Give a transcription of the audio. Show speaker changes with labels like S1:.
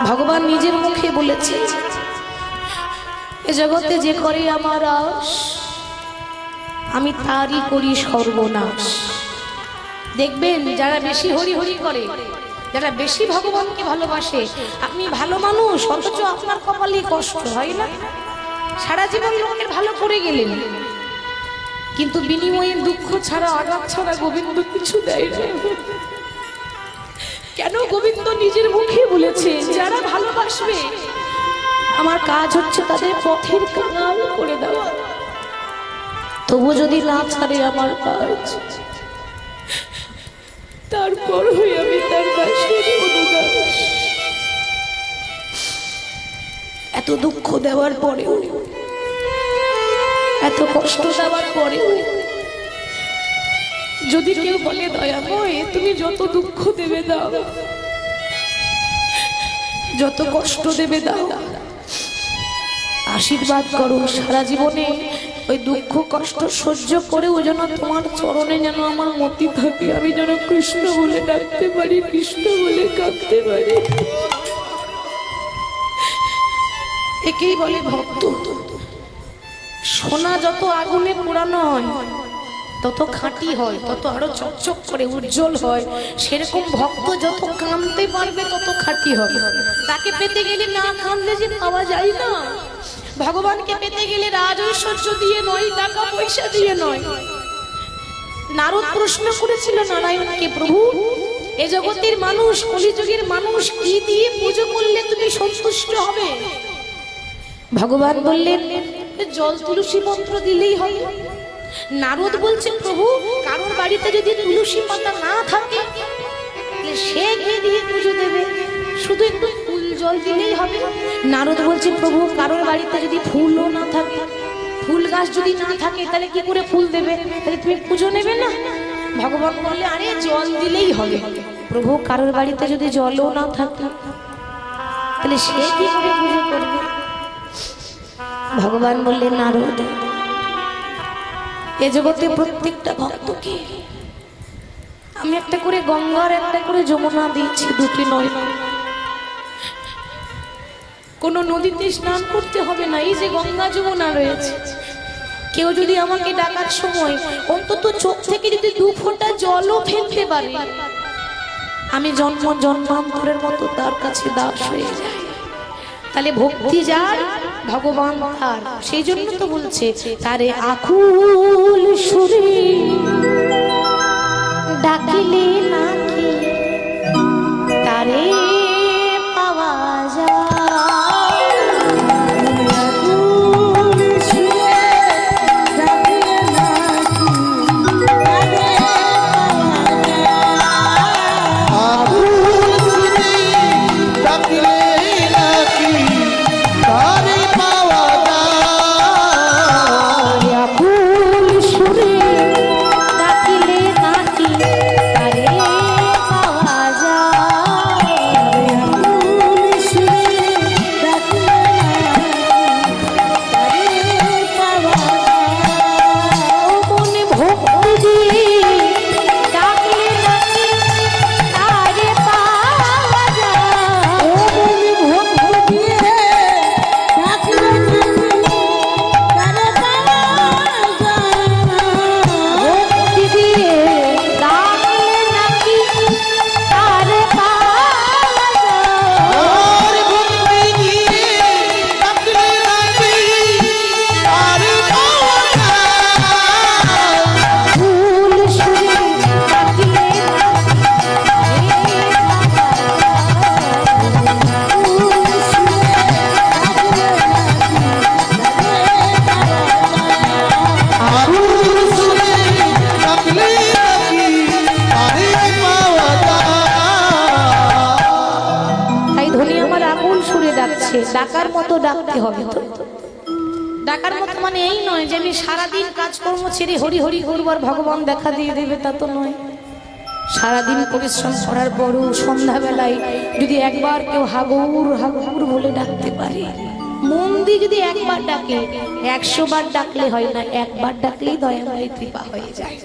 S1: ভগবান নিজের মুখে বলেছে, এ জগতে যে করে আমার আশ আমি তারই করি সর্বনাশ। দেখবেন যারা বেশি হরি হরি করে, যারা বেশি ভগবানকে ভালোবাসে, আপনি ভালো মানুষ অথচ আপনার কপালে কষ্ট হয় না? সারা জীবন লোকের ভালো করে গেলেন, কিন্তু বিনিময়ে দুঃখ ছাড়া আঘাত ছাড়া গোবিন্দ কিছু দেয় না। কেন? গোবিন্দ নিজের মুখে বলেছে, যারা ভালোবাসবে আমার কাজ হচ্ছে তাদের পথের কাঙাল করে দেওয়া। তবু যদি না ছাড়ে আমার কাজ, তারপর হয়ে আমি তার দাসের অনুদাস। এত দুঃখ দেওয়ার পরেও, এত কষ্ট দেওয়ার পরেও যদি কেউ বলে দয়াময় তুমি যত দুঃখ দেবে দাও, যত কষ্ট দেবে দাও, আশীর্বাদ করো সারা জীবনে ওই দুঃখ কষ্ট সহ্য করেও যেন তোমার চরণে যেন আমার মতি থাকে, আমি যেন কৃষ্ণ বলে ডাকতে পারি, কৃষ্ণ বলে কাঁদতে পারি। একেই বলে ভক্ত। সোনা যত আগুনে পোড়ানো হয় তত খাঁটি হয়, তত আরো চকচক করে উজ্জ্বল হয়। সেরকম ভক্ত যত কাঁদতে পারবে তত খাঁটি হবে। তাকে পেতে গেলে না কাঁদলে যে পাওয়া যায় না। ভগবানকে পেতে গেলে রাজ ঐশ্বর্য দিয়ে নয়, টাকা পয়সা দিয়ে নয়। নারদ প্রশ্ন করেছিল নারায়ণকে, প্রভু এ জগতের মানুষ, কলিযুগের মানুষ কি দিয়ে পুজো করলে তুমি সন্তুষ্ট হবে? ভগবান বললেন, জল তুলসী পত্র দিলেই হবে। নারদ বলছে, প্রভু কারোর বাড়িতে যদি তুলসী পাতা না থাকে সে ঘি দিয়ে পুজো দেবে, শুধু একটু ফুল জল দিলেই হবে। নারদ বলছে, প্রভু কারোর বাড়িতে যদি ফুলও না থাকে, ফুল গাছ যদি না থাকে তাহলে কি করে ফুল দেবে? তাহলে তুমি পুজো নেবে না? ভগবান বললে, আরে জল দিলেই হবে। প্রভু কারোর বাড়িতে যদি জলও না থাকে তাহলে সে কি করে পুজো করবে? ভগবান বললেন, নারদ এ জগতে প্রত্যেকটা ভক্তকে আমি একটা করে গঙ্গার একটা করে যমুনা দিয়েছি, দুটি নয়। কোন নদীতে স্নান করতে হবে না, এই যে গঙ্গা যমুনা রয়েছে। কেউ যদি আমাকে ডাকার সময় অন্তত চোখ থেকে যদি 2 ফোঁটা জলও ফেলতে পারে, আমি জন্ম জন্মান্তরের মতো তার কাছে দাস হয়ে যাই। তাহলে ভক্তি যার, ভগবান তার। সেই জন্য তো বলছে, তারে আকুল সুরে ডাকিলে নাকি তারে পাওয়া যায়। ডাকার মতো ডাকতে হবে। তো ডাকার মতো মানে এই নয় যে আমি সারাদিন কাজকর্ম ছেড়ে হরি হরি করব আর ভগবান দেখা দিয়ে দেবে, তা তো নয়। সারাদিন পরিশ্রম করার পরও সন্ধ্যাবেলায় যদি একবার কেউ হাগুর হাগুর বলে ডাকতে পারে, মন দিয়ে যদি একবার ডাকে, 100 বার ডাকলে হয় না, একবার ডাকলেই দয়াময় কৃপা হয়ে যায়।